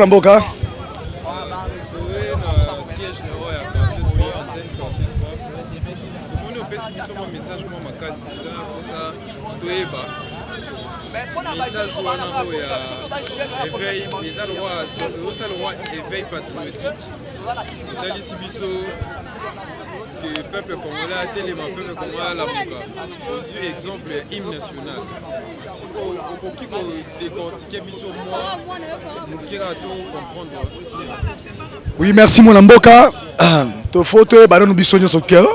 mon amboka. Message éveil, le roi éveil patriotique. Dans les Sibiso, que le peuple congolais, tellement le peuple congolais, la aux exemple hymne national. Si vous décortiquez Biso, moi, nous qui comprendre. Oui, merci mon amboka. To photo, nous biso sur cœur.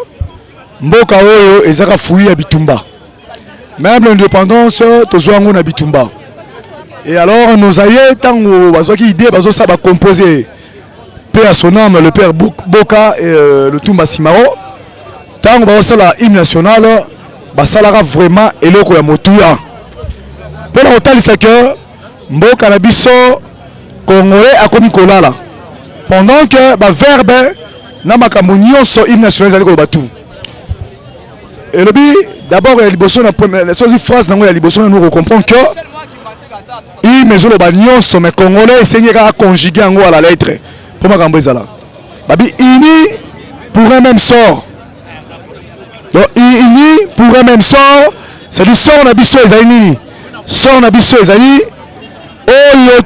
Mboka oyo ezaka fouiller à Bitumba. Même l'indépendance, tu joues en Bitumba. Et alors, nos aïeux, tant que l'idée, ça va composer paix à son âme, le père Boka et le Tumba Simao. Tant que ça la hymne national, ça sera vraiment et le ya motuya. Pour la hôtel, c'est que Mboka na biso congolais a commis kolala. Pendant que le verbe na makamunyo so hymne national zali ko batu. Et le but d'abord il y a la phrase nous comprend que il mesure le bagnon sur mes congolais essayer à conjuguer en à la lettre pour ma gambe là babi ini pour un même sort donc ini pour un même sort c'est du sort na biso ezali nini sort na biso ezali oyo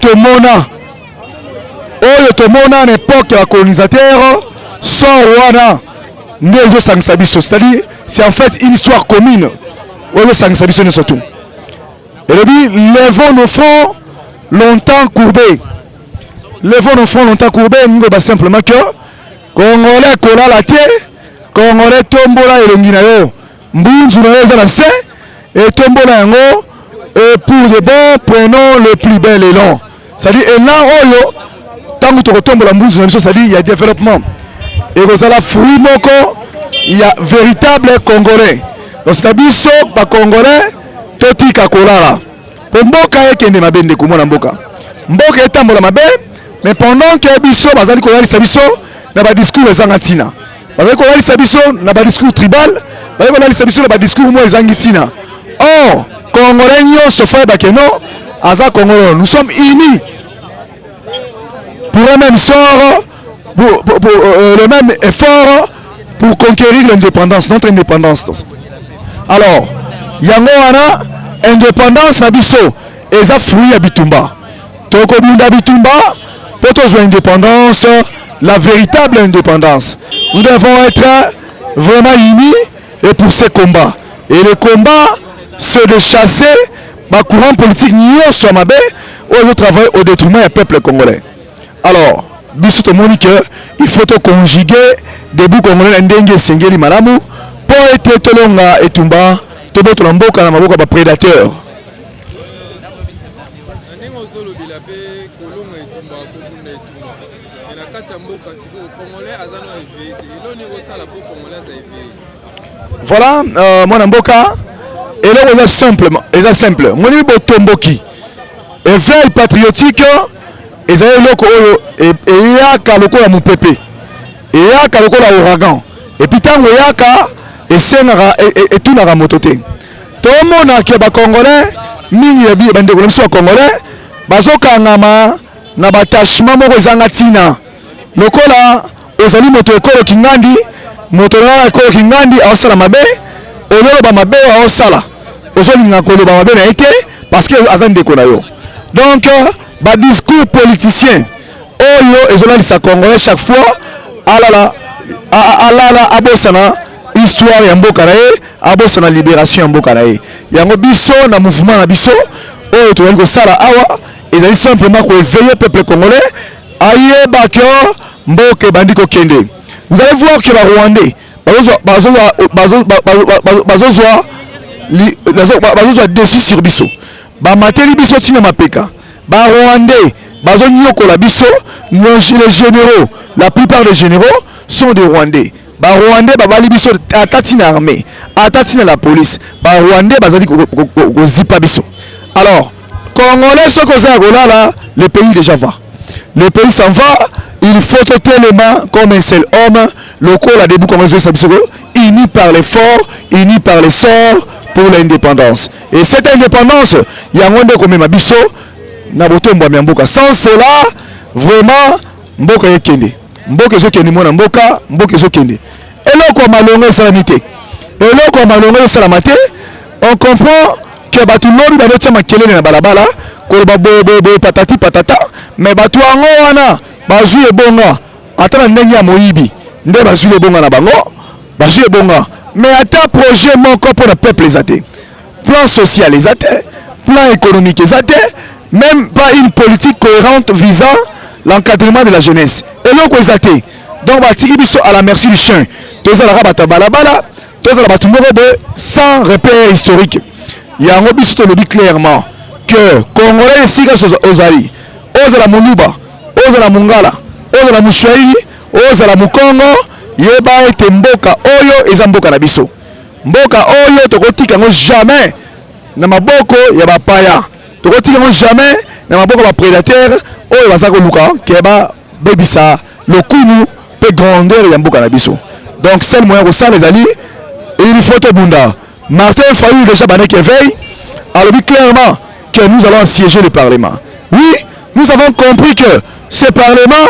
tomona à l'époque ya colonisateur sort wana nezo sangisa biso c'est-à-dire c'est en fait une histoire commune. Et le dit, levons nos fronts longtemps courbés. Levons nos fronts longtemps courbés, nous avons simplement que Congolais kola la té, Congolais tombola et l'onginayo. Mbunzu na lancé et tombola yango. Et pour de bon, prenons le plus bel élan. C'est-à-dire, et là, oyo, tant que tu retombes la mbunzu, c'est-à-dire, il y a développement. Et vous avez fruit moko. Il y a véritable Congolais. Donc c'est-à-dire que Congolais, toti kakolala. Pour mboka ekende mabende kumona mboka. Mboka etambola mabe, mais pendant que biso bazali kolali sabiso na ba discours ezangatina. Bazali kolali sabiso na ba discours tribal, bazali kolali sabiso na ba discours mo ezangitina. Or, Congolais nyonso fa bakeno aza Congolais. Nous sommes unis pour un même sort, pour le même effort. Pour conquérir l'indépendance, notre indépendance. Alors, Yangoana, indépendance nabiso, eza fruit à Bitumba. Toko Bunda Bitumba, pour tous l'indépendance, la véritable indépendance. Nous devons être vraiment unis et pour ce combat. Et le combat, c'est de chasser le courant politique nion sur Mabé, où je travaille au détriment du peuple congolais. Alors, biso to moni que il faut te conjuguer debout congolais ndenge sengeli malamu pour être tolonga etumba to boto na mboka na maboko ba prédateur. Ndenge ozolo bilabe kolonga etumba kokunda etumba. Et na kati ya mboka siko congolais azano éveillé. Eloni osala po congolais za éveillé. Voilà mon mboka et là c'est simple. Moni botomboki. Éveil patriotique ezali loko oyo eyaka lokola mopepe eyaka lokola ouragan epi ntango eyaka esengaka etunaka moto te tomonaka bacongolais mingi ya bandeko na biso bacongolais bazokangama na batachement moko ezanga ntina lokola ozali moto ekoloki ngandi moto na ekoloki ngandi aosala mabe ololoba mabe aosala ozolinga koloba mabe na ye te parce que aza ndeko na yo donc ba discours politicien oyo ezolalisa congolais chaque fois alala abosana histoire ya mboka na ye abosana libération ya mboka na ye yango biso na mouvement na biso oyo tozali kosala awa ezali simplement koéveiller peuple congolais ayeba ke mboka ebandi kokende. Vous allez voir que ba Rwandais bazozwa déçu sur biso bamateli biso tina mapeka ba Rwandais bazonyokola biso. Les généraux, la plupart des généraux sont des Rwandais. Ba Rwandais babali biso atati na armée, atati na la police. Ba Rwandais bazali ko zipa biso. Alors, Congolais ce que ça là, le pays déjà va. Le pays s'en va, il faut tellement comme un seul homme, le corps la début comme unis par l'effort, unis par les sorts pour l'indépendance. Et cette indépendance, il y a un monde comme Mabiso, Naboto Mbamboka. Sans cela, vraiment mboka yekende mboka ezokende mwana mboka mboka ezokende eloko malongo esalami te eloko malongo esalama te on comprend que bato lobi bazotia makelele na balabala koloba boye patati patata mais bato yango wana bazwi ebonga ata na ndenge ya moyibi nde bazwi ebonga na bango bazwi ebonga mais ata projet moko mpona peuple eza te plan social eza te plan économique eza te même pas une politique cohérente visant l'encadrement de la jeunesse eloko eza te donc batiki biso à la merci du chien tozalaka bato ya balabala tozala bato moko boye sans repère historique yango biso tolobi clairement que congolais esika ozali ozala moluba ozala mongala ozala moswahili ozala mokongo yeba ete mboka oyo eza mboka na biso mboka oyo tokotika yango jamais na maboko ya bapaya tokotika yango jamais na maboko ya baprédateur oyo baza koluka ke babebisa lokumu mpe grandeur ya mboka na biso donc seul moyen kosala ezali il faut tobunda Martin Fayulu déjà bandaki éveil alobi clairement que nous allons siéger le parlement oui nous avons compris que ce parlement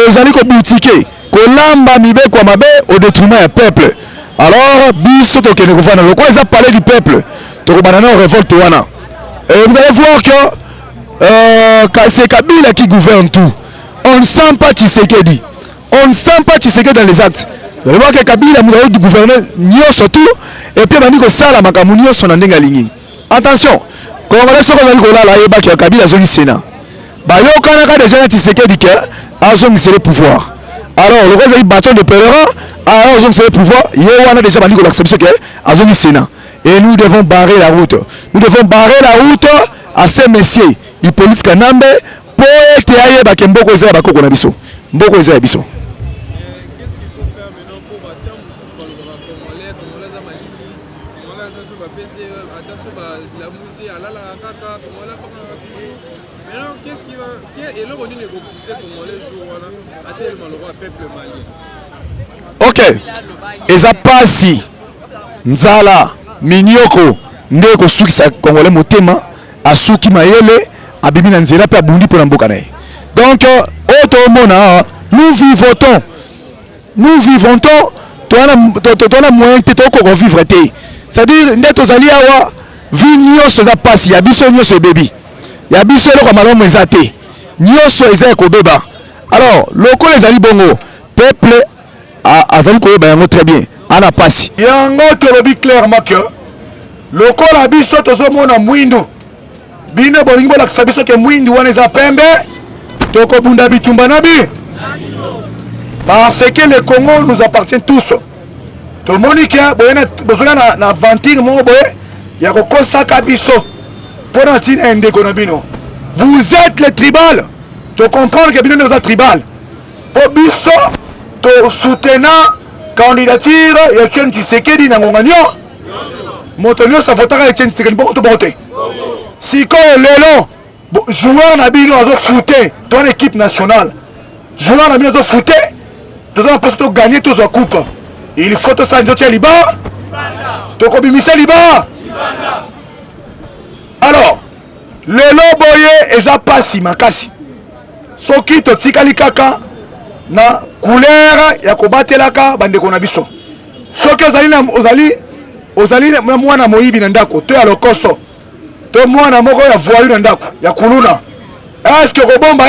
ezali kobutike kolamba mibeko ya mabe au détriment ya peuple alors biso tokende kofanda lokola eza palais du peuple tokobanda na révolte wana et vous allez voir que c'est Kabila qui gouverne tout on ne sent pas Tshisekedi on ne sent pas Tshisekedi dans les actes vous allez voir que Kabila mou gouverner nyonso tout et puis bandi kosala makambo nyonso na ndenge alingi attention congolais soko ozali kolala yebaki ya Kabila azongi sénat bayokanaka déjà na Tshisekedi ke azongisele pouvoir alors lokola ezali bâton de pèlerin azongisele pouvoir ye wana déjà bandi kolakisa biso ke azongi sénat et nous devons barrer la route à ces messieurs Hippolyte Kanambe po ete ayeba ke mboko eza ya bakoko na biso mboko eza ya biso. Ok, eza pasi nzala minyoko nde kosukisa congolais motema asuki mayele abimi na nzela pe abundi pona mboka na ye donc otomona nous vivons tona moyen te tokoko vivre te c'est-à-dire nde tozali awa vi nyonso eza pasi ya biso nyonso ebebi ya biso eloko malamu eza te nyonso eza ya kobeba alors lokola ezali bongo peuple azali koyeba yango très bien ana pasi yango tolobi clairement que lokola biso tozomona mwindu bino bolingi bolakisa biso ke mwindu wana eza pembe tokobunda bitumba na bi parce que le Congo nous appartient tous tomoni ke bozonga na aventure moko boye ya kokosaka biso mpona ntina endeko na bino vous êtes les tribal tocomprendre ke bino nde oza tribal po biso tosoutenant candidature ya Etienne Tshisekedi na ngonga nyo moto nyonso avotaka Etienne Tshisekedi bongo to bongo te sikoyo lelo joueur na bino azofute ton équipe nationale joueur na bino azofute toza na mposa toganye tozwa coupe il faut tosala nzotia liba tokobimisa liba alors lelo boye eza pasi makasi soki totikali kaka na couleur ya kobatelaka bandeko na biso soki ozali na mwana moyibi na ndako to ya lokoso to mwana moko ya voyu na ndako ya kuluna est-ce que okobomba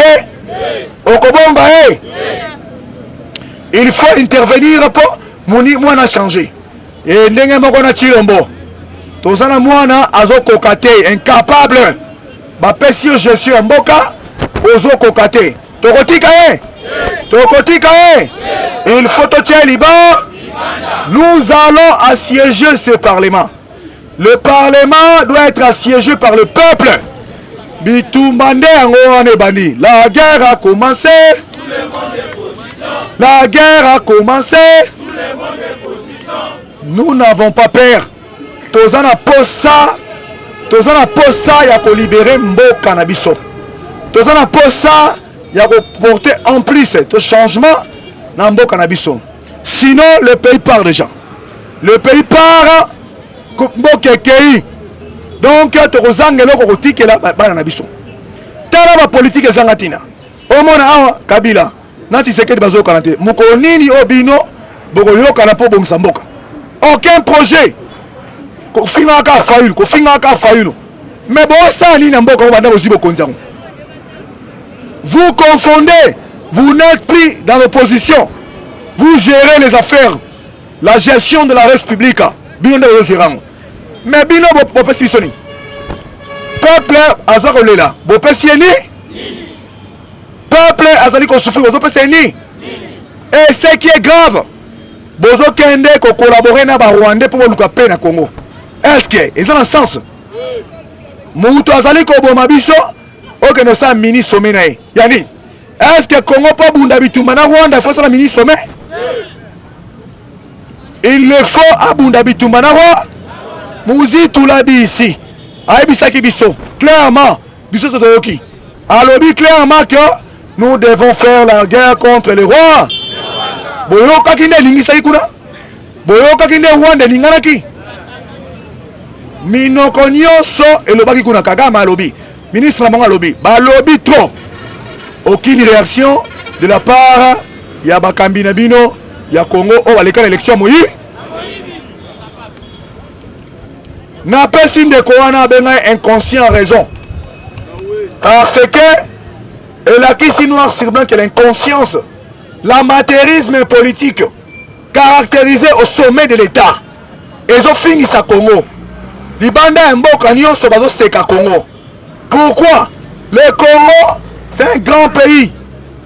il faut intervenir po mwana changer et ndenge moko na chilombo toza na mwana azokoka te incapable bapesi yo gestion ya mboka ozokoka te tokotika il faut totia liba nous allons assiéger ce parlement. Le parlement doit être assiégé par le peuple. Bitumbande angone bandi. La guerre a commencé. Tout le monde est position. La guerre a commencé. Tout le monde est position. Nous n'avons pas peur. Tozana posa ya ko libérer mboka na biso. Tozana posa ya ko porter en plus ce changement na mboka na biso. Sinon le pays part déjà. Le pays part mbokekei donc tokozangela kokotikela bana na biso tala ba politique ezanga tina omona awa Kabila nati sekedi bazo kanate moko nini obino boko yokana po bongisa mboka aucun projet ko finga ka fayulu mais bon ça ni na mboka banda bozibo konzango. Vous confondez, vous n'êtes plus dans l'opposition, vous gérez les affaires, la gestion de la République bino nde gérant mais bino bo pesi soni peuple azako lela bo pesi ni peuple azali ko souffrir bozo pesi ni et ce qui est grave bozo kende ko collaborer na ba Rwandais pour luka paix na Congo. Est-ce que ils ont un sens mutu azali ko boma biso ok no sa mini sommet na yani est-ce que Congo pas bunda bitumba na Rwanda faut ça la mini sommet? Il le faut à bunda bitumba na Rwanda Mouzi tout l'a dit ici. Aïbisaki biso. Clairement, biso sotoyoki. Alobi clairement que nous devons faire la guerre contre les rois. Boyoka kinde lingisaki kuna. Boyoka kinde Rwanda linganaki. Minoko nyonso elobaki kuna Kagame alobi. Ministre Lamonga alobi. Balobi trop. Aucune réaction de la part ya bakambi na bino ya Congo au aleka l'élection moyi. N'a pas signe de quoi inconscient raison. Parce que elle a ici noir sur blanc que l'inconscience, l'amateurisme politique caractérisé au sommet de l'État. Ils ont fini sa Congo. Libanda et Mboka nyonso bazo seka Congo. Pourquoi? Le Congo, c'est un grand pays.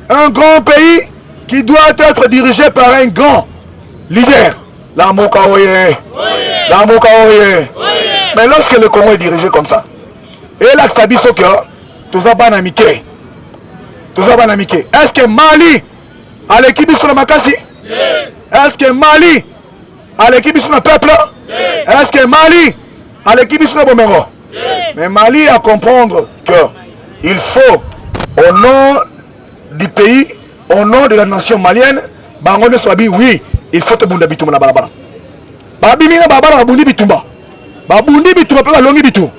Un grand pays qui doit être dirigé par un grand leader. La Moka Oye. La Moka Oye. Mais lorsque le Congo est dirigé comme ça, et là, ça dit ce que tout ça va n'amiquer. Tout ça va n'amiquer. Est-ce que Mali a l'équipe sur la Makasi? Est-ce que Mali a l'équipe sur le peuple? Est-ce que Mali a l'équipe sur le Bomero? Mais Mali a comprendre que il faut, au nom du pays, au nom de la nation malienne, Bangonde Swabi, oui, il faut te bunda bitumba na balabala. Babi mina babala babundi bitumba. Babundi bitumba pe balongi bitu.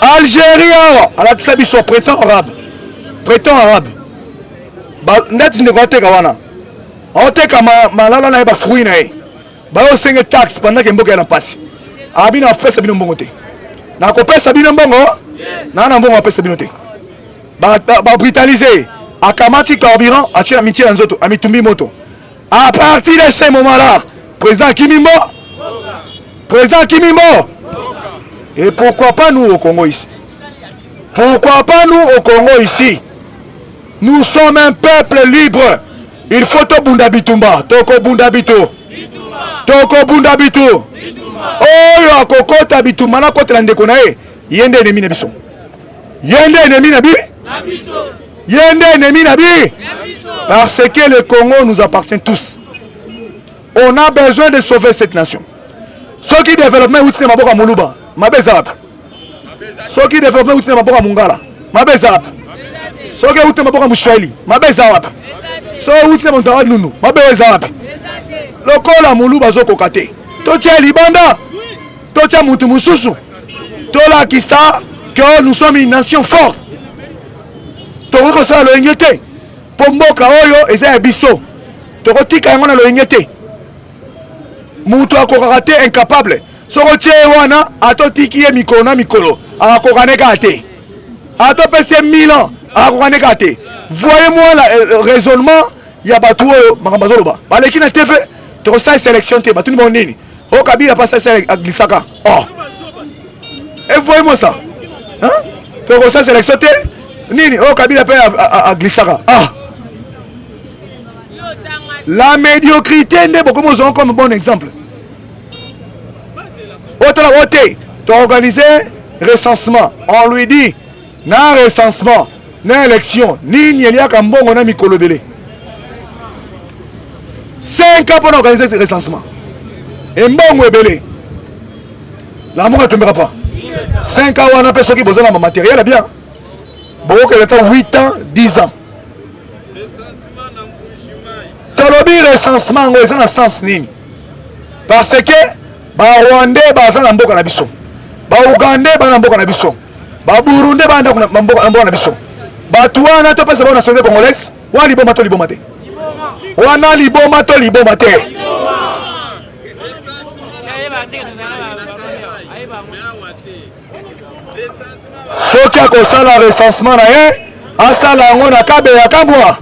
Algérie alakisa biso printemps arabe. Printemps arabe. Net ne kote kawana. Oteka malala na ba fruit na e. Ba o senge tax pendant que mboka na passe. Abi na pesa bino mbongo te. Na ko pesa bino mbongo, na mbongo pesa bino te. Ba brutaliser, akamati carburant, atia mitié na nzoto, amitumbi moto. À partir de ce moment-là, président Kimimbo, et pourquoi pas nous au Congo ici? Pourquoi pas nous au Congo ici? Nous sommes un peuple libre. Il faut to bunda bitumba, toko bunda bitu. Toko bunda bitu. Oyo akokota bitumba na kota ndeko na e, yende ennemi na biso. Yende ennemi na bi? Yende ennemi na bi? Parce que le Congo nous appartient tous. On a besoin de sauver cette nation. Ceux qui développent outil maboka muluba, mabezap. Ceux qui développent outil maboka mungala, mabezap. Ceux qui outil maboka mushwali, mabezap. Ceux outil montawa nunu, mabezap. Lokola muluba zoko kate. Totia libanda, totia mutu mususu. Tola kisa que nous sommes une nation forte. Toko ça le ngete. Pomboka oyo eza ya biso. Toko tika yango na lo ngete. Mutu akokaka te incapable. Soko tie wana atotiki ye mikolo na mikolo akokaneka te. Atopese 1000 ans akokaneka te. Voyez-moi le raisonnement ya batu oyo makambo zoloba. Baleki na TV toko sa sélection te batu ni bonini. O Kabila pas ça aglisaka. Oh. Et voyez-moi ça. Hein? Toko sa sélection te nini o Kabila pe aglisaka. Ah. La médiocrité n'est beaucoup moins comme bon exemple. Tu as organisé recensement. On lui dit, na recensement, na élection, ni n'y a qu'un bon on a mis colobélé. 5 ans pour organiser ce recensement. Et bon ou belé. L'amour ne tombera pas. 5 ans on a personne qui a besoin de matériel, bien. Bon, que le temps 8 ans, 10 ans. Tolobi recensement ngo ezana sens nini? Parce que ba Rwandais baza na mboka na biso. Ba Ougandais ba na mboka na biso. ba Burundi banda kuna mboka na biso batu wana to pesa ba nationalité congolaise wa liboma to liboma te wana liboma to liboma te soki akosala recensement na ye asala yango na kabe ya kamwa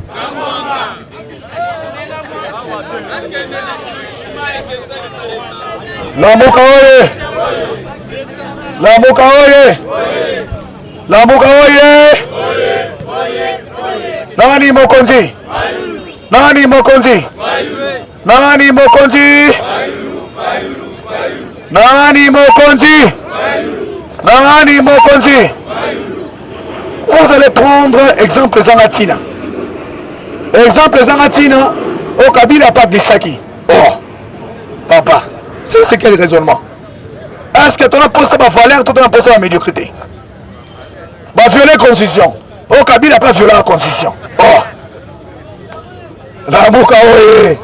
Lamboka oye Lamboka oye Lamboka oye Nani mokonzi Nani mokonzi Nani mokonzi Nani mokonzi Nani mokonzi. Vous allez prendre exemple Zangatina. Exemple Zangatina au Kabila pas Gisaki. Oh papa, c'est quel raisonnement? Est-ce que tu as posé ma valeur, tu as posé ma médiocrité? Va violer la constitution. Au Kabila pas violer la constitution. Oh la mouka oye.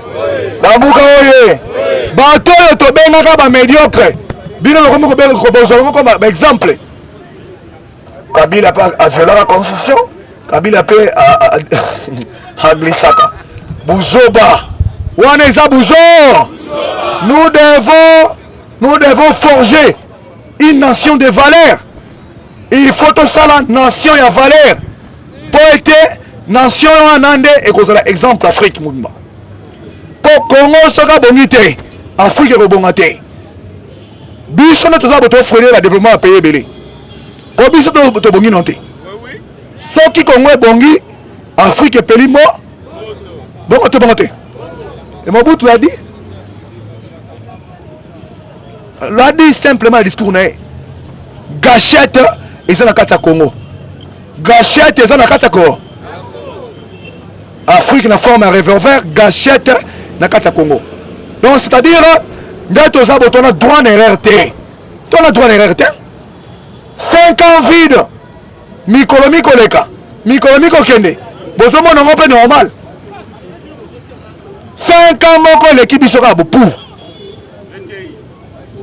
La mouka oye. Bato yo to benaka ba médiocre. Bino comme exemple. Kabila a violé la constitution. Kabila peut a glissaka. Bouzoba. Waneza Bouzo. Nous devons forger une nation de valeurs. Il faut tout ça la nation et valeur. Pour être nation en Inde et que c'est exemple Afrique mouvement. Pour Congo soka bongité, Afrique est bongité. Biso na toza boto freiner le développement à pays belé. Pour biso to bongi nonté. Ce qui Congo est bongi, Afrique est peli mo. Bon to bonté. Et Mobutu a dit simplement le discours né. Gâchette et ça na kata Congo. Gâchette et ça na kata Congo. Afrique na forme un revolver, gâchette na kata Congo. Donc c'est-à-dire d'être aux abots, on a droit d'erreur. On a droit d'erreur. 5 ans vide. Mikolomi koleka. Mikolomi kokende. Bozomo non peu normal. 5 ans moko l'équipe sera pour.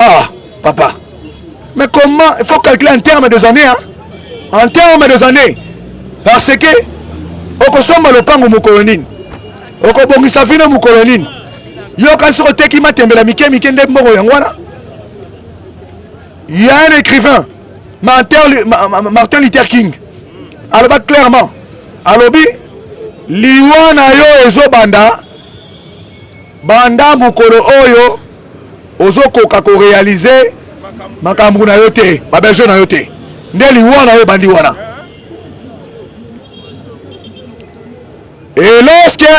Ah, papa. Mais comment? Il faut calculer en termes des années. Hein? En termes des années. Parce que okosomba lopango mukolonine. Okobongisa vino mukolonine. Yo kasi oteki matembela mike nde mbongo yangwana. Il y a un écrivain, Martin Luther King. Alors clairement, alobi liwana yo ezo banda mukolo oyo ozo koka ko réaliser makambu na yo te, ba besoin na yo te. Nde liwana yo bandi wana. Et lorsque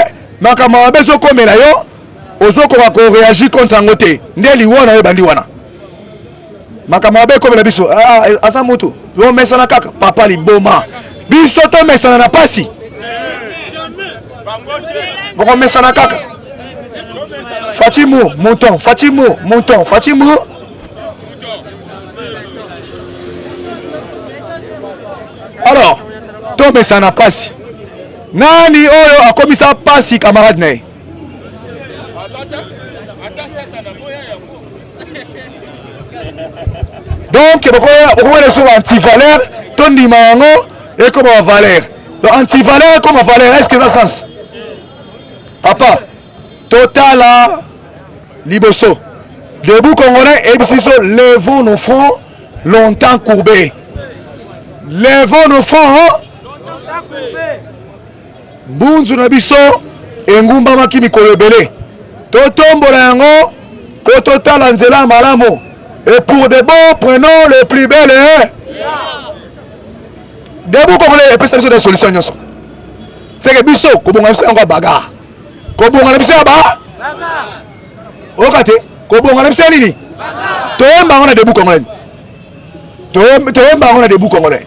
makambu na besoin komela yo ozokoka ko réagir contre angote nde liwana yo bandi wana makambo abe comme la biso asa moto yo mesana kaka papa liboma biso to mesana na pasi bon mesana kaka Fatimu monton Fatimu alors to mesana pasi nani oyo akomisa pasi camarade nae. Donc, on est sur anti-valeur, ton dimango et comme valeur. Donc, anti-valeur comme valeur, est-ce que ça a sens? Papa, total à Liboso. Debout Congolais, et puis levons nos fronts longtemps courbés. Levons nos fronts longtemps courbés. Bunzu Nabiso, et Ngumba Maki Mikolo Belé. Totombola yango, pour total Anzela Malamo. Et pour de bons, prenons le plus bel. Debout Congolais, et puis c'est des solutions. C'est que Bisso, comme on a encore bagarre. Comme on a mis ça bas. Okate, comme on a mis ça nini. Toemba on a debout Congolais. Toemba on a debout Congolais.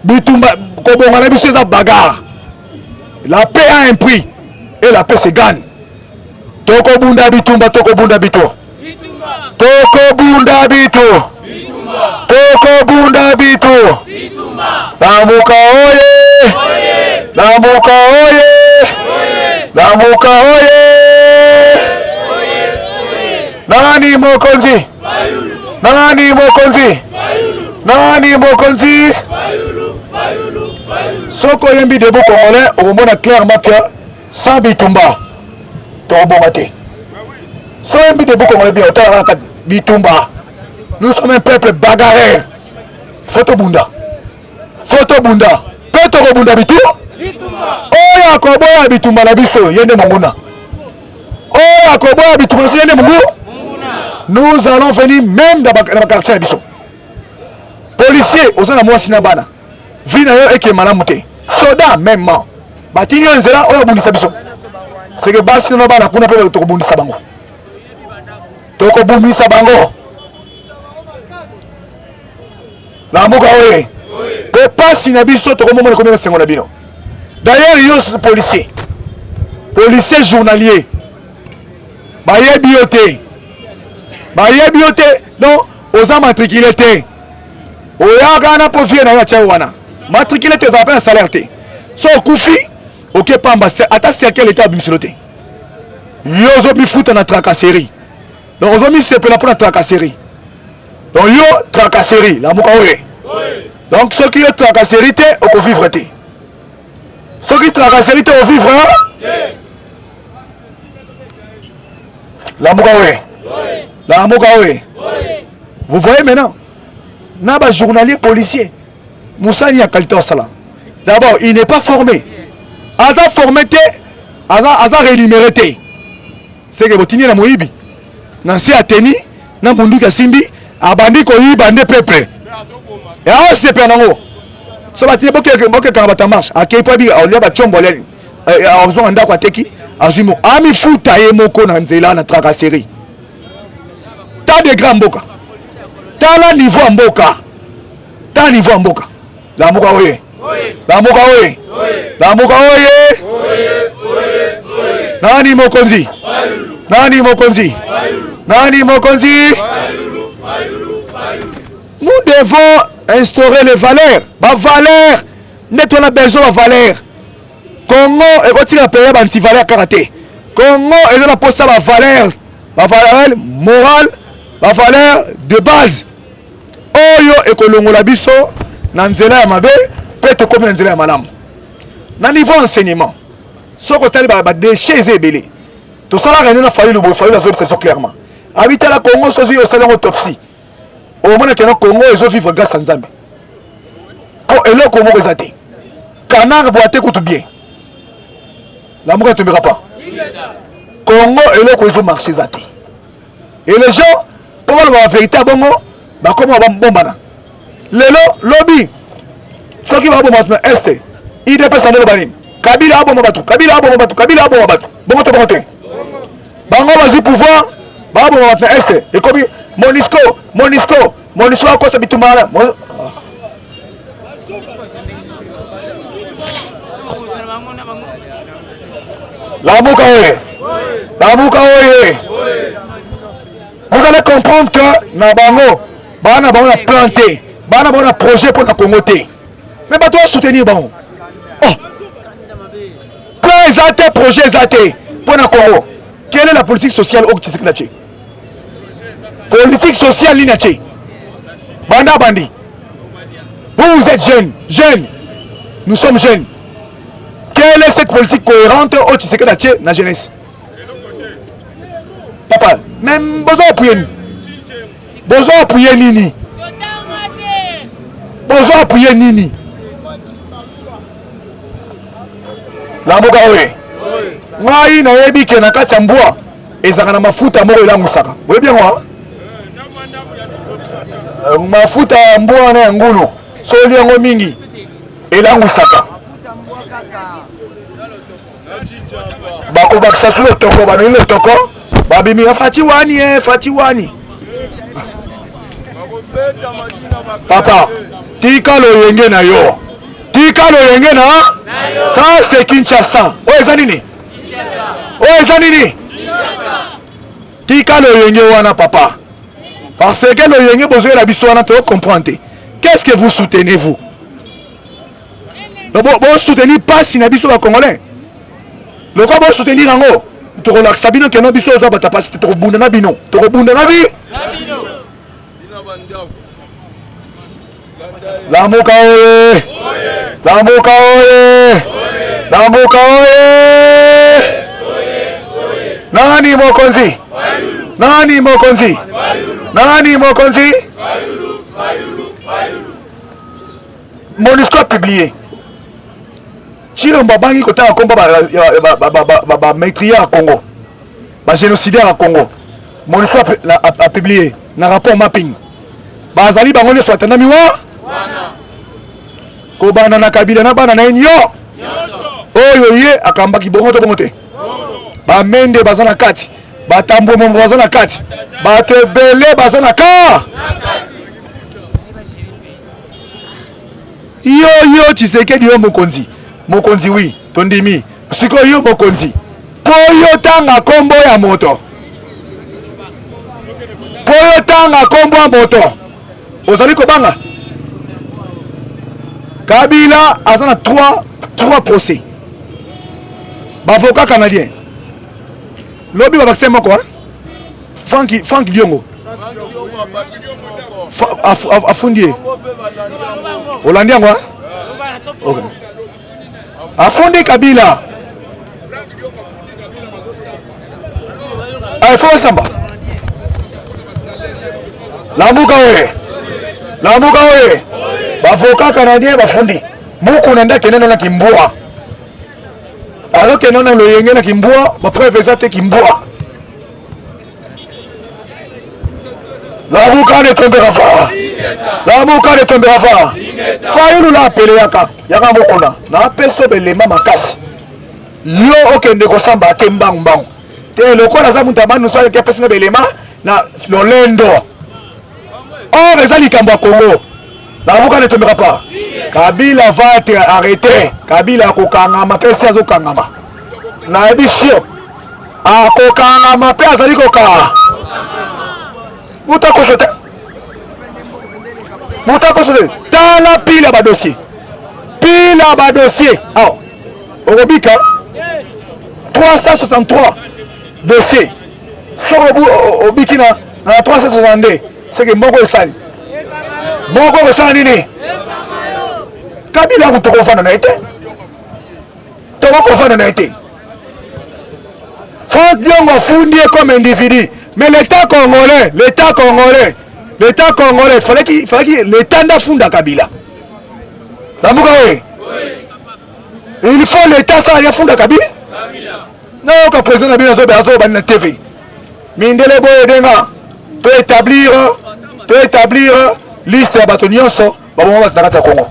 Bitumba, comme on a mis ça bagarre. La paix a un prix. Et la paix se gagne. Toko bunda bitumba, toko bunda bito. Toko bunda bito. Toko bunda bito. Lamuka oye. Lamuka oye. Lamuka oye. Nani mokonzi? Nani mokonzi? Nani Mokonzi. Soko yembi debout congolais, au moment clairement que sans Bitumba, Torobomate. Sans yembi debout congolais, bien, Bitumba. Nous sommes un peuple bagarreur. Photo Bunda. Photo Bunda. Photo Bunda Bitou. Oya Koboya Bitumba na biso, yende Monguna. Oya Koboya Bitumba, yende Mungu. Nous allons venir même dans le quartier Biso. Policiers, aux gens à moi sinabana. Vina yo eke malamute. Soda même. Batini yo nzela oyo bundisa biso. C'est que basi no bana kuna pe to bundisa bango. To ko bundisa bango. La moka oye. Pe pasi na biso to ko momona komela sengo na bino. D'ailleurs yo policier. Policier journalier. Baye bioté. Baye bioté. Donc aux gens matriculés té. Oya gana profie na ya wana. Matriculé tes appels salaire té. So kufi OK pamba ata cercle état bimisiloté. Yo mi fout na tracasserie. Donc on mi sepela pour la tracasserie. Donc yo tracasserie la moka oye. Donc ceux qui ont tracasserie té au vivre té. Ceux qui tracasserie té au vivre la moka oye. La moka oye. Vous voyez maintenant Naba journalier policier Moussani a qualité au salaire. D'abord, il n'est pas formé. Aza formé, aza rémunéré. C'est que vous la moïbi. Nansi Ateni, na mundu kasimbi, abandi ko yi bande peuple. Et alors c'est penango. So batini boke kangabata marche. Akei pa bi olia ba chombolel. Azo anda kwa teki, azimo ami futa ye moko na nzela na tracasserie. Ta de grand mboka. Tala niveau mboka. Ta niveau mboka. La moka oye. La moka oye. La moka oye. Nani Mokonzi. Nani Mokonzi. Nani Mokonzi. Nous devons instaurer les valeurs. Ma valeur. Net on a besoin de valeur. Congo et quand il a payé anti valeur karaté. Congo et on a posé la valeur. La valeur morale. La valeur de base. Oyo ekolongola biso na nzela ya mabe pe to komi na nzela ya malamu. Na niveau enseignement. Soko tali ba déchets ebele. To sala réunion na faille le bo faille la zone clairement. Habiter la Congo sozi au salon autopsie. Au moment que Congo ezo vivre grâce à Nzambe. Ko elo Congo ezate. Canard boite tout bien. L'amour ne tombera pas. Congo elo ko ezo marcher zate. Et les gens pour voir la vérité à Bongo bah comment on va bombana lelo lobby ce qui va bomber maintenant est il dépasse le banim Kabila a bomba batu Kabila a bomba batu Kabila a bomba batu bon to bonté bango vas-y pouvoir ba bomba maintenant est et comme Monisco a quoi ça bitumara la muka oye vous allez comprendre que na bango bana bango na planté bana bango na projet pour la Congo té mais ba toi soutenir bango oh plan exaté projet exaté pour la Congo. Quelle est la politique sociale au Tshisekedi? Politique sociale l'inaché banda bandi vous êtes jeunes nous sommes jeunes. Quelle est cette politique cohérente au Tshisekedi na jeunesse? Papa, même besoin d'appuyer. Besoin d'appuyer Nini. Besoin d'appuyer Nini. La moka oye. Ngai na yebi ke na kati ya mbwa ezaka na mafuta moko elangwisaka. Oye bien moi. Mafuta ya mbwa na ngulu. So liango mingi elangwisaka. Bako bakisa sur le toko ba le toko. Babimi fati wani. Papa, tika lo yenge na yo. Tika lo yenge na ça c'est Kinshasa. Oh ezanini? Oh ezanini? Tika lo yenge wana papa. Parce que le yenge besoin la biso wana to comprendre. Qu'est-ce que vous soutenez vous? Vous soutenez pas si na biso ba congolais. Le quoi vous soutenir en haut? Tu relaxes bino que no biso za bata passe to bunda na bino. To bunda na bi? Lamuka oye! Lamuka oye! Lamuka oye! Nani mokonzi? Nani mokonzi? Nani mokonzi? MONUSCO a publié. Chilombo bangi kota komba ba maîtrier à Congo. Ba génocidaire à Congo. MONUSCO a publié na rapport mapping. Bazali bango ne soit na miwa. Ko bana na kabila na bana na nyo. Oyo ye akamba ki bongo to bongo te. Ba mende bazana kati. Ba tambo mo bazana kati. Ba tebele bazana ka. Yo Tshisekedi yo mokonzi. Mokonzi oui, tondimi. Siko yo mokonzi. Poyo tanga kombo ya moto. Poyo tanga kombo ya moto. Ozali kobanga. Kabila azana 3 procès. Avocat canadien. Lobi ba vaccin moko hein? Frank Diongo. Afundie. Hollandien quoi? OK. Afundi Kabila. Ay faut samba. Lamuka oye. Lamuka oye. Avocat canadien bafundi. Moko nanda kenena na kimbua. Alors que non le yenge na kimbua, ba preuve te kimbua. L'avocat ne tombera pas. L'avocat ne tombera pas. Fayulu la appelé yaka. Yaka mokona. Na peso belema makasi. Yo okende kosamba te mbang. Te lokola za muntaba nous soit ke peso belema na lolendo. Or ezali kamba Congo. L'avocat ne tombera pas. Kabila va être arrêté. Kabila kokangama pesi azokangama. Na ebisio. Akokangama pe azali koka. Muta kosote. Dans la pile à dossier. Pile à dossier. Alors, Orobika, 363 dossiers. Sur au Bikina, 362. C'est que Mogo est sale. Mogo est sale. Kabila, vous te confondez, n'a été. Tu vas confondre, n'a été. Franck Dion a fondé comme individu. Mais l'État congolais, il fallait qu'il l'État n'a fondé Kabila. Il faut l'État ça a fondé Kabila. Non, quand le président Kabila a na TV. Mindele Boyedenga peut établir liste à bâtonniers so, bah bon on va te Congo.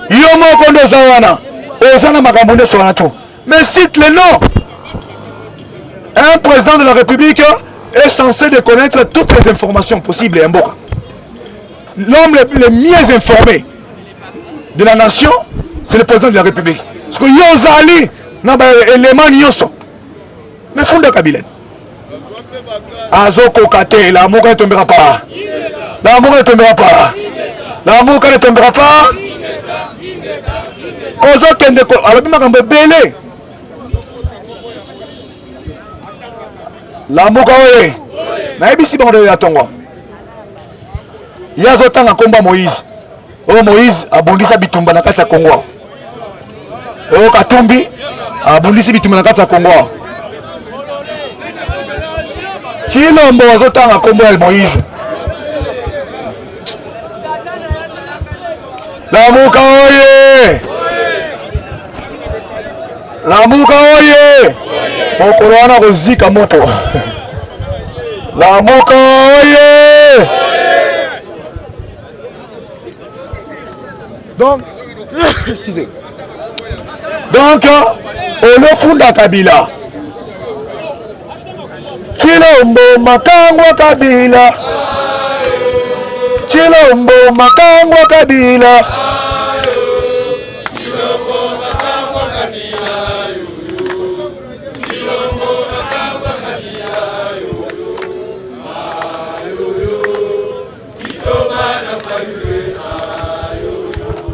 Yomo Kondo Zawana, Ozana Makamune Soanato. Mais cite le nom. Un président de la République est censé de connaître toutes les informations possibles. L'homme le mieux informé de la nation, c'est le président de la République. Parce que Yozali, n'a pas élément Nyoso. Mais Funda Kabila. Azoko Kate, l'amour ne tombera pas. L'amour ne tombera pas. L'amour ne tombera pas. Ozo Kendeko, alors tu m'as comme belé. La moka oye na ebisi bango ya tongo yazo tanga komba Moïse abondisa bitumba na kati ya Kongo Katumbi abondisi bitumba na kati ya Kongo Chilombo yazo tanga komba ya Moïse la moka oye mokolo wana kozika moto la moka oye donc excusez donc olofunda Kabila Chilombo makangwa Kabila Chilombo makangwa Kabila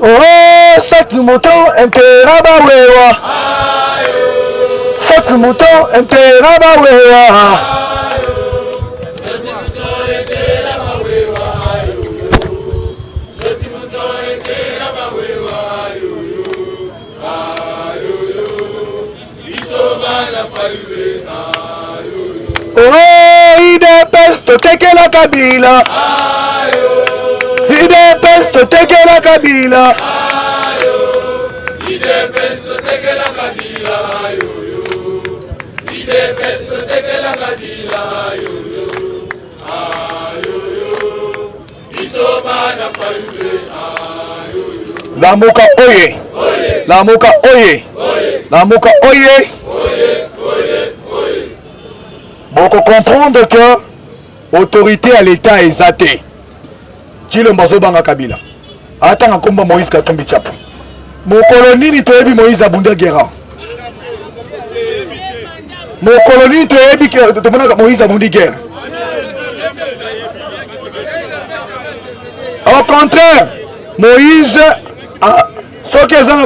oh, cette mouton interaba wewa. Cette mouton interaba wewa. Oh, IDPS totekela Kabila. IDPS totekela Kabila. IDPS totekela Kabila. IDPS totekela Kabila. Lamuka oye. Lamuka oye. Lamuka oye. Bon, faut comprendre que l'autorité à l'État est zatée. Qui le mbazo banga Kabila. Attends, combat Moïse Katumbi Tchapo. Mon colonie ni toyebi Moïse Abunda Guerra. Mon colonie toyebi Moïse Abundi Guerra. Au contraire, Moïse a ce que les gens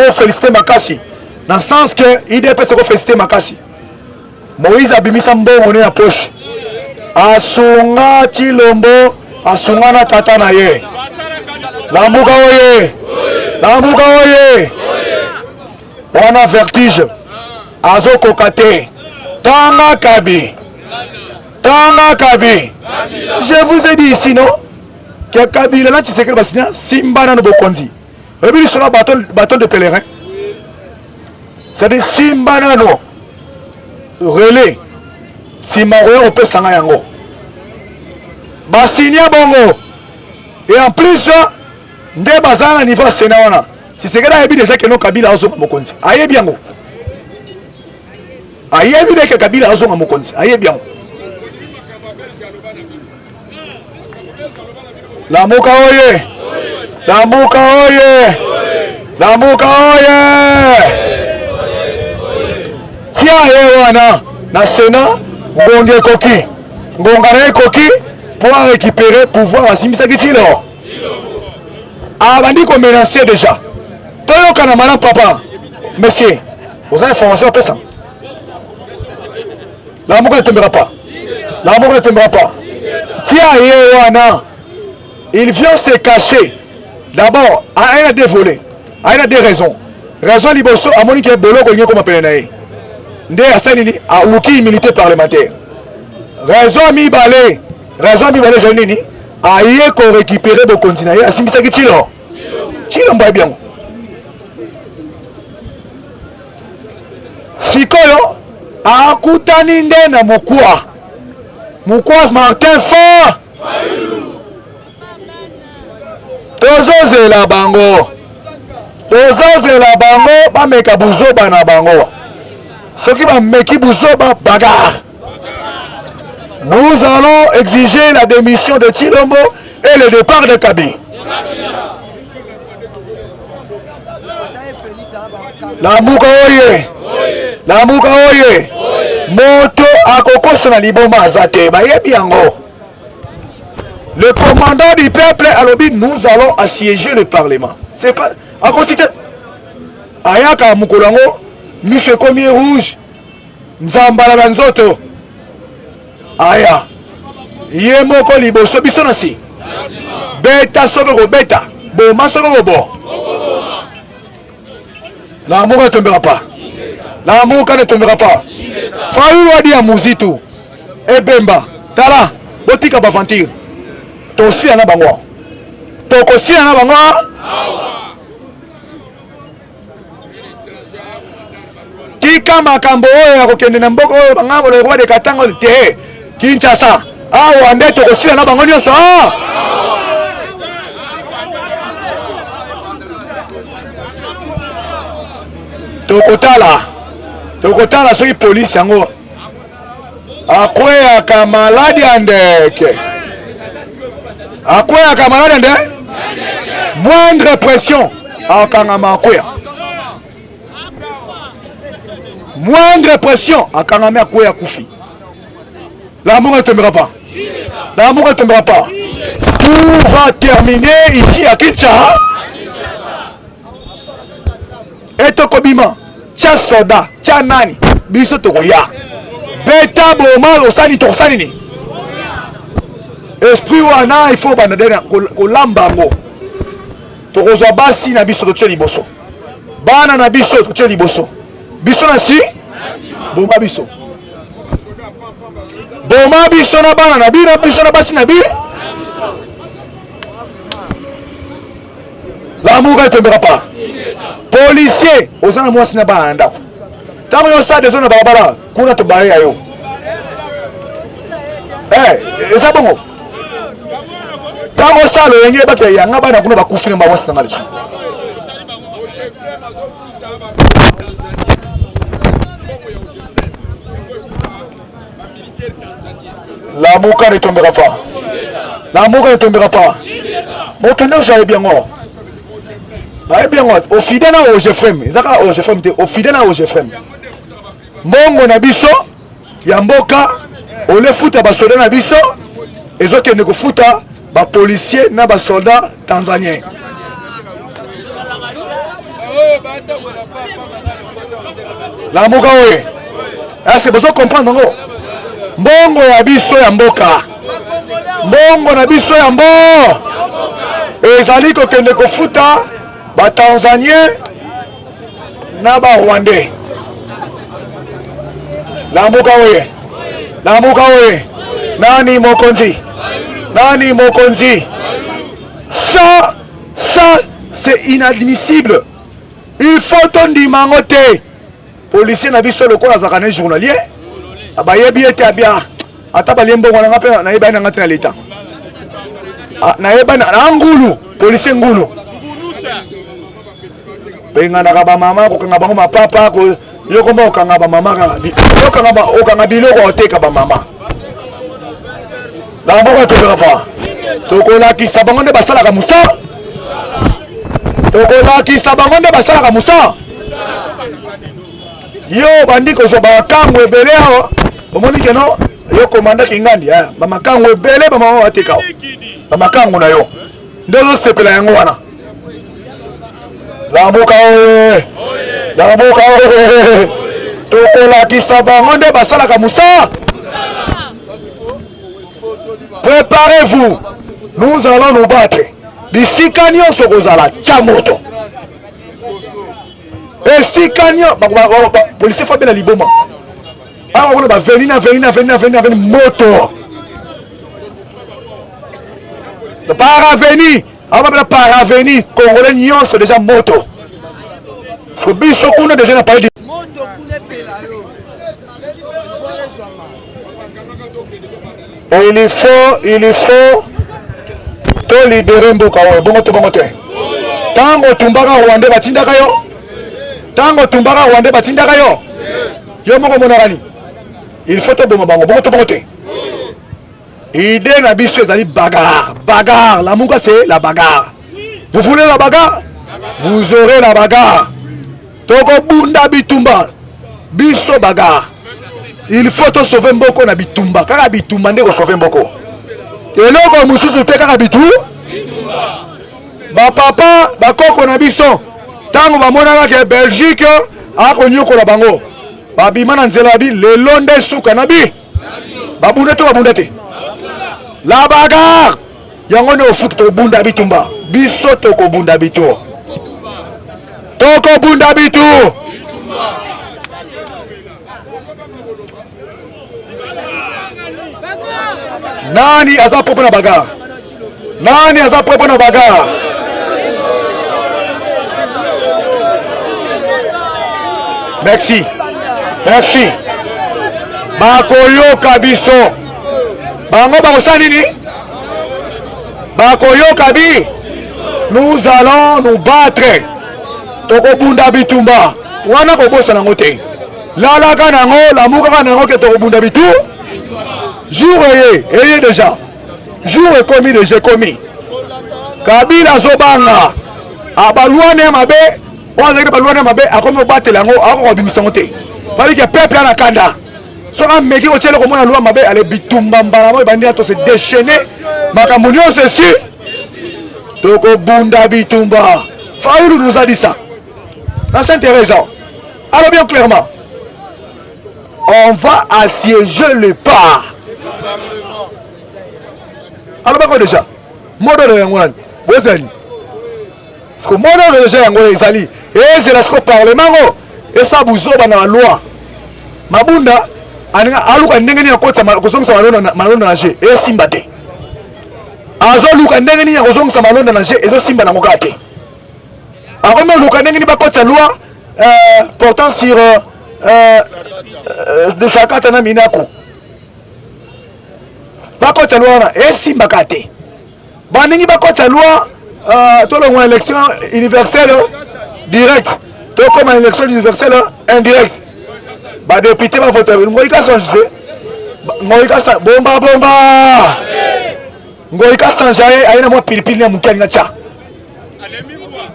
ont félicité Makassi. Dans le sens que IDP se félicité Makassi. Moïse a bimisa mbongo na poche. Asunga Chilombo, asunga na tata na ye. Lamuka oye. Lamuka oye. On a vertige. Azo kokate. Tanga Kabi. Tanga Kabi. Je vous ai dit ici, non? Que Kabila là, tu sais que le Bassina, Simba na Bokondi. Et puis, ils sont là, bâton de pèlerin. C'est-à-dire, Simba na no. Relais. Simaroya, on peut s'en yango. Bassinia bongo. Et en plus, des bazars à niveau Sénat. Si c'est que là, il y a déjà que nos Kabila a zonga Mokonzi. Aïe bien. Aïe bien que Kabila a zonga Mokonzi. Aïe bien. La Muka oye. La Muka oye. La Muka oye. Tia yewana na Sénat ngonge koki. Ngongana koki pour récupérer pouvoir à Simisa Kitilo. Abandi ko menacer déjà. Toyo kana mana papa. Monsieur, vous avez information après ça. La Muka ne tombera pas. La Muka ne tombera pas. Tia yewana. Il vient se cacher. D'abord, il a des volets. Il a des raisons. Raison liboso, à mon équipe, Bolo, comme appelle Ndé Assanini, à Ouki, militaire parlementaire. Raison mi balé. Raison mi balé, Jonini. A yé qu'on récupère de continuer. À Simisa Kitilo. Chilo m'a bien. Sikoyo, a Koutani na Mukwa. Mukwa Martin Fort. Tozozela bango. Tozozela bango ba meka buzoba na bango. Soki ba meki buzoba bagarre. Nous allons exiger la démission de Chilombo et le départ de Kabi. La Muka oye. La Muka oye. Moto akoko na liboma azate ba yebi yango. Le commandant du peuple a lobby, nous allons assiéger le Parlement. C'est pas... À côté... Ayaka Mukolango, Monsieur Comier Rouge, Nzambala Lanzoto. Aya. Yemoko Liboso Bisonasi. Beta Sobero Beta. Boma Sobero Bo. L'amour ne tombera pas. L'amour ne tombera pas. Faou Wadi Amuzitu. Ebemba. Tala. Botika Bavantir. Tosi ana bango. Tokosi ana bango. Kika makambo oyo ya kokende na mboko oyo bangamo le roi de Katango te. Kinshasa. Awa nde tokosi ana bango nyonso. Tokotala soki police yango. Akwe aka maladi andeke. À quoi un camarade? Moindre pression. À Kangama Akoya. Moindre pression. À Kangama Akoya Koufi. L'amour ne tombera pas. L'amour ne tombera pas. Tout va terminer ici à Kinshasa. Et Tokobima. Tcha soda. Tcha nani. Biso Tokoya. Beta Boma Osani Tosanini. Esprit wana il faut banadena kolambango tokozwa basi na biso totie liboso bana na biso totie liboso biso na si boma biso na bana na biso na basi na l'amour ne tombera pas. Policier, aux gens de moi, ce n'est pas un daf. Tant que ça, des gens de Barbara, qu'on a te barré à eux. Eh, ça bon. Tant que ça, le Yengue Baki, il y a un abat qui va coucher dans ma voix. L'amour ne tombera pas. L'amour ne tombera pas. Mon tenant, j'avais bien mort. Au fidèle au Jefrem, au fidèle au Jefrem. Mongo na biso, Yamboka, au le foot à basoda na biso, et autres qui ne foot à bas policiers na basoda tanzanien. La moka oui. Ah c'est besoin de comprendre non. Mongo na biso Yamboka. Mongo na biso Yambo. Et zali ko kende ko foot à ba Tanzanien na ba Rwandais. La moka oye. Nani mokonzi. Ça c'est inadmissible. Il faut ton dimangote. Policier na biso le kola zakane journalier. Abayebi ete abia. Ata balembo wana ngape na yeba na ngati na leta. Na yeba na ngulu, policier ngulu. Benga ba mama ko kanga bango mapapa ko yoko mo kanga ba mama ka okanga biloko oteka ba mama na mboko to berafa to ko la ki sabango nde basala ka musa yo bandi ko so ba kangwe bele ho omoni ke no yo komanda kingandi ba makangwe bele ba mama oteka ba makango na yo ndezo sepela yango wana La mboka oye. Tokola kisabango nde basalaka musa. Préparez-vous. Nous allons nous battre. Bisika nyonso kozala chamoto. Esika nyonso policier fa bela liboma. Ah on va venir moto. Le paraveni. Paraveni, Congolais nyonso déjà moto. Parce que biso kuna déjà na parlé de moto kuna pelayo. Il faut to libérer mboka oyo bongo te. Tango tumbaka Rwanda batindaka yo. Yo moko monarani. Il faut to bongo bongo te. Idée na biso ezali bagarre. La munga c'est la bagarre. Vous voulez la bagarre? Vous aurez la bagarre. Toko bunda bitumba. Biso bagarre. Il faut te sauver mboko na bitumba. Kaka bitumba nde ko sauver mboko. Eloko mususu te kaka bitu. Ba papa ba koko na biso. Tango ba monaka ke Belgique ako nyokola bango. Ba bima na nzela bi lelo nde suka na bi. Ba bunda te. La bagarre. Yango ne ofuta to bunda bitumba. Biso toko bunda bitu. Nani aza propre na bagarre? Merci. Bakoyoka biso. Bango bakosani nini? Bakoyoka bi. Nous allons nous battre. Toko bunda bitumba. Wana ko bosa nango te. Lalaka nango, lamuka nango ke toko bunda bitu. Jour eye déjà. Jour est commis déjà commis. Kabila zobanga. Abaluane mabe, on a baluane mabe akomo batela ngo ako bimisa ngote. Fallait que peuple na kanda. So a meki o tshele ko mona lwa mabe ale bitumba mbala mo bandi ato se déchaîner. Makamunyo ceci. Toko bunda bitumba. Faïlou nous a dit ça. Dans Saint-Thérèse. Alors bien clairement. On va assiéger le pas. Alors quoi déjà? Modèle de Yangolan. Bozen. parce que mon déjà yango ezali et c'est la parlement et ça buzoba na loi mabunda aninga aluka ndenge ni akotsa kozongisa malonda na je et simba te azoluka ndenge ni akozongisa malonda na je ezo simba na ngoka te akome luka ndenge ni bakotsa loi portant sur de sakata na minako bakotsa loi na et simba kate baningi bakotsa loi tolongwa élection universelle direct to comme une élection universelle indirect ba député ba voter ngoika changer ngoika sa bomba ngoika changer ayina mo pilipili na mukani na cha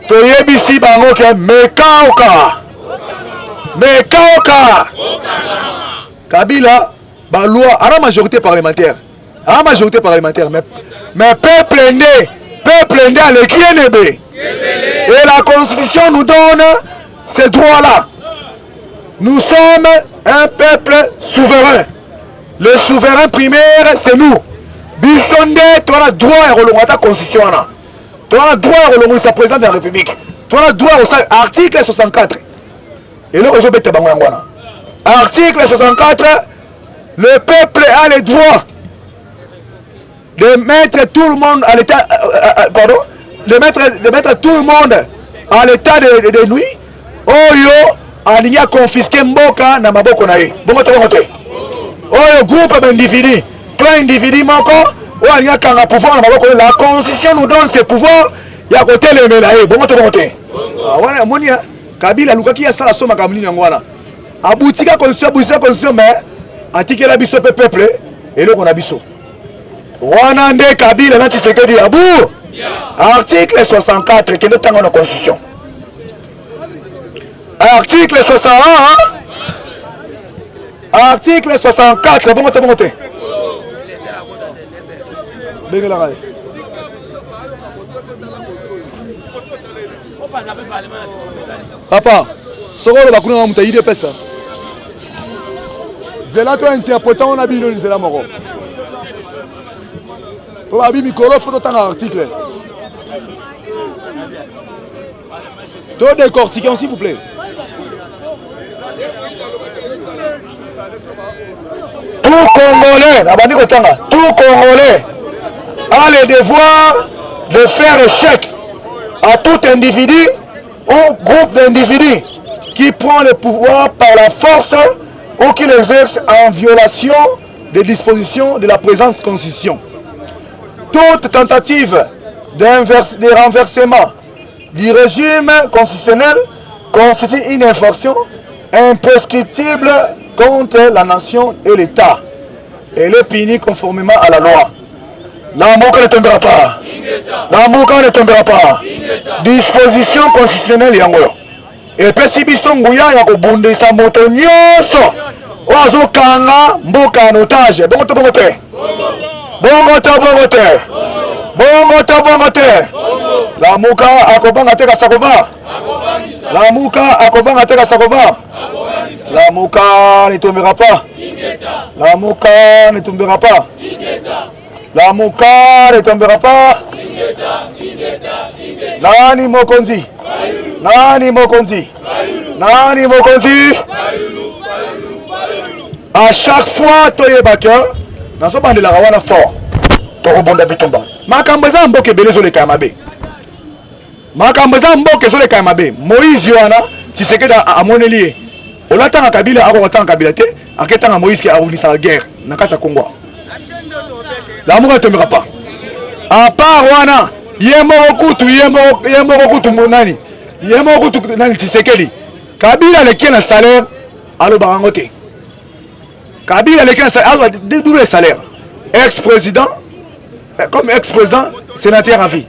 to yebisi bango ke mekaoka Kabila ba loi à la majorité parlementaire mais peuple né à l'équipe et la constitution nous donne ces droits-là. Nous sommes un peuple souverain. Le souverain primaire, c'est nous. Bissonde, tu as le droit à relancer ta constitution. Tu as le droit à relancer sa présidente de la République. Tu as le droit à l'article 64. Et là, article 64, le peuple a le droit de mettre tout le monde à l'état, de mettre tout le monde à l'état de nuit. Oyo alingi confisquer mboka na maboko na ye. Bongo to ngote. Oyo groupe d'individus, plein d'individus moko, o alingi kanga pouvoir na maboko. La constitution nous donne ce pouvoir ya côté le melaye. Bongo to ngote. Wana monia Kabila lukaki ya sala soma kamuni yango wana. Abutika constitution mais atikela biso peuple et le on a biso. Wana nde Kabila na Tshisekedi abu. Article 64 qui est dans la constitution. Article 61. Article 64. Bon monter. Papa, ce rôle va couler dans mon idée pesa. Zela toi interprétant on a bien le zela moro. Pour abi micro faut tant article. Deux décortiquants s'il vous plaît. Tout Congolais a le devoir de faire échec à tout individu ou groupe d'individus qui prend le pouvoir par la force ou qui l'exerce en violation des dispositions de la présente constitution. Toute tentative de renversement du régime constitutionnel constitue une infraction imprescriptible contre la nation et l'État. Elle est punie conformément à la loi. La Mouka ne tombera pas. La Mouka ne tombera pas. Disposition constitutionnelle yango. Et puis si biso nguya ya kobundisa moto nyoso ozo kanga mboka en otage. Bongo te. La Mouka akobanga te kasakova. La Mouka akobanga te kasakova. La Mouka ne tombera pas. La Mouka ne tombera pas. La Mouka ne tombera pas. Nani mokonzi. À chaque fois toye baker na so bandela wana fort to rebonda bitomba makambo za mboke belezo le kamabe Moïse wana Tshisekedi amoneli olatanga Kabila akotanga Kabila te aketanga Moïse qui a unisa la guerre na kata Congo. La Mouka ne tombera pas. À part wana yemo kutu monani Tshisekedi Kabila le qui na salaire alo barangote. Kabila le qui na salaire alo double salaire. Ex-président comme ex-président sénateur à vie.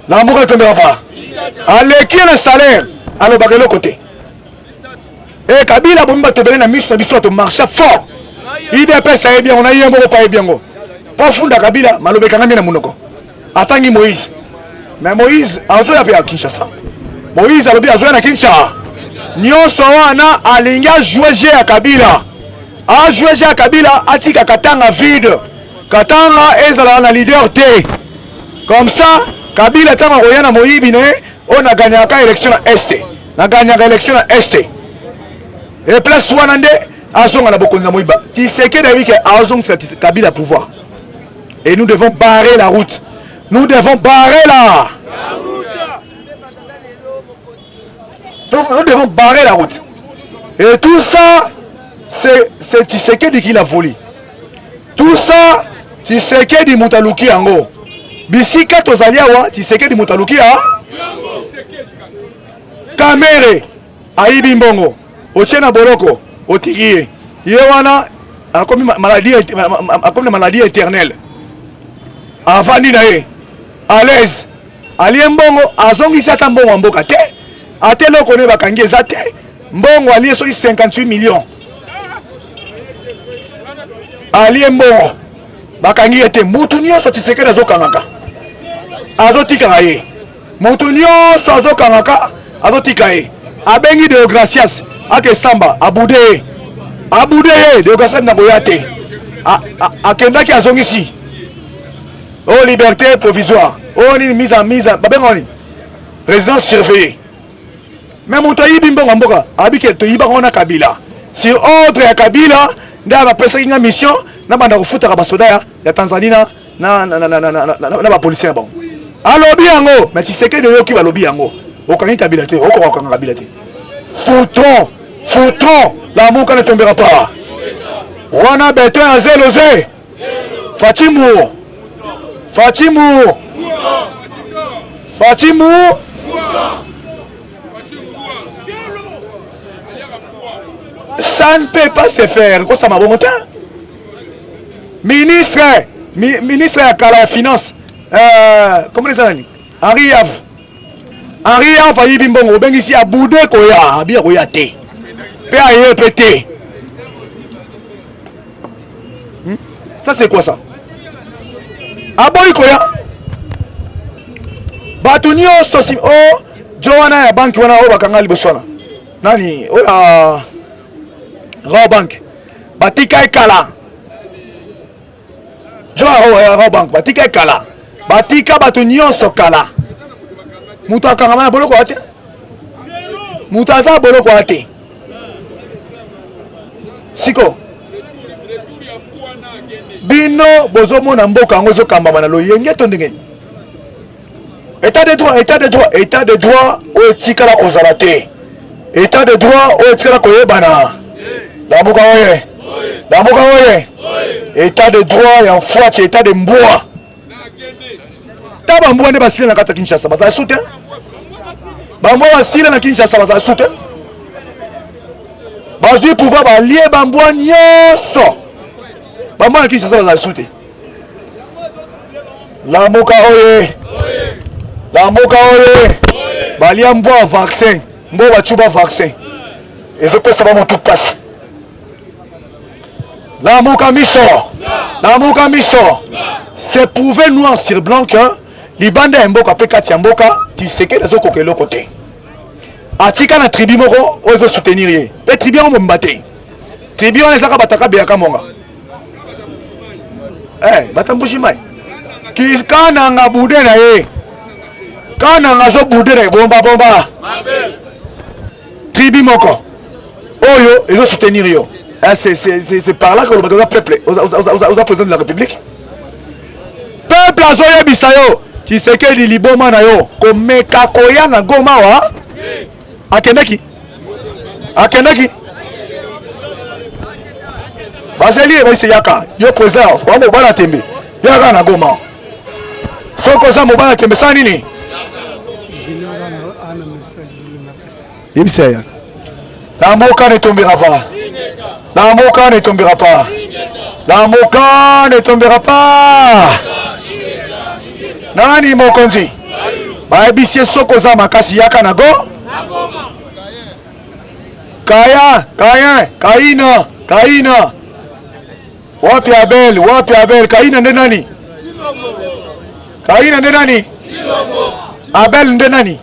La Mouka ne tombera pas. Allez qui na salaire alo bagelo côté. Et Kabila bomba te donner na mission na biso to marcher fort. IDP ça est bien on a yembo pas bien go. Pas funda Kabila malobe kanga na munoko. Atangi Moïse. Mais Moïse azoya pe à Kinshasa. Moïse alobi azoya na Kinshasa. Nyonso wana alinga jouer jeu à Kabila. A jouer jeu à Kabila atika katanga vide. Katanga ezala na leader T. Comme ça Kabila tama koyana moyibi ne on a gagné la élection à Est. Na gagné l'élection à Est. Et place Wanande azonga na bokonza moyiba. Tshisekedi dit que azong Kabila pouvoir. Et nous devons barrer la route. Nous devons barrer la route. Nous devons barrer la route. Et tout ça, c'est Tshisekedi qui l'a volé. Tout ça, Tshisekedi Mutaluki Ango. Bisika Tozaliawa, Tshisekedi Mutaluki a Kamere, Aïbi Mbongo, Otiena Boloko, Otirie. Yewana a commis maladie éternelle. Avandi nae, à l'aise. Ali Mbongo, Azongi Satan Mbongo Mboka te. Ate loko ne bakangi ezate. Mbongo ali soki 58 millions. Ali Mbongo bakangi ete mutu nyonso Tshisekedi azokangaka. Azotika ye. Mutu nyonso azokangaka, azotika ye. Abengi de Gracias, ake samba, abude. Abude de Gracias na boyate. Akendaki azongisi. Oh liberté provisoire. Oh ni mise en babengoni. Résidence surveillée. Mais mon taïb Mbongo Mboka, habite to yiba on a Kabila. Si ordre ya Kabila, nda ba pesa une mission, na banda kufuta ka basoda ya Tanzania na ba policier bon. Alobi yango, mais Tshisekedi de yoki ba lobi yango. Okangi Kabila te, okanga Kabila te. Foutron, la mouka ne tombera pas. Wana beto ya zelozé. Fatimou. Ça ne peut pas se faire. Ça m'a bon ministre à la finance. Comment les amis? Henri Yav a eu Bimbongo. Ben ici à Boudé Koya. Bien Koya T. PAEPT. Ça c'est quoi ça? Aboy Koya. Batunio Sosim. Oh, Joanna Bank wana o bakangali boswana. Nani? Oh Raw Bank. Batika Ekala. Joa Raw Bank. Batika Ekala. Batika Batunio Sokala. Mutaka ngama boloko ate. Mutata boloko ate. Siko. Bino bozomo na mboka ngozo kamba bana lo yenge tondenge. État de droit au tikala ozalate. État de droit au tikala koyebana. Damuka oye. État de droit et en foi qui état de mboa. Taba mboa ne basile na kata Kinshasa baza soutien. Bamboa basile na Kinshasa baza soutien. Bazi pouvoir ba lier bamboa nyoso. Bamboa na Kinshasa baza soutien. Lamuka oye. Balia mboa vaccin. Mboa bachuba vaccin. Ezo pesa ba motu passe. La Mokamiso, c'est prouvé noir sur blanc que Libanda et Mboka Pekati Mboka, tu sais que les autres côté l'autre côté. Atika na tribu moko, ozo soutenir ye. Les tribus ont m'embâté. Tribu on les a bataka biaka monga. Batambushi mai. Qui kana nga boudé na ye. Kana nga zo boudé na bomba. Tribu moko. Oyo, ils ont soutenir yo. C'est par là que le peuple, aux président de la République. Peuple a zoé bisayo. Tu sais que les liboma na yo. Comme kakoya na goma wa. Akenaki. Baseli va se yaka. Yo président. Wa mo bala tembe. Yaka na goma. Soko za mo bala tembe sa nini? Ibisaya. La moka ne tombera pas. La moka ne tombera pas. Nani mokonzi? Baebisie soko za makasi yaka na go? Kaina. Wapi Abel? Kaina nde nani? Abel nde nani?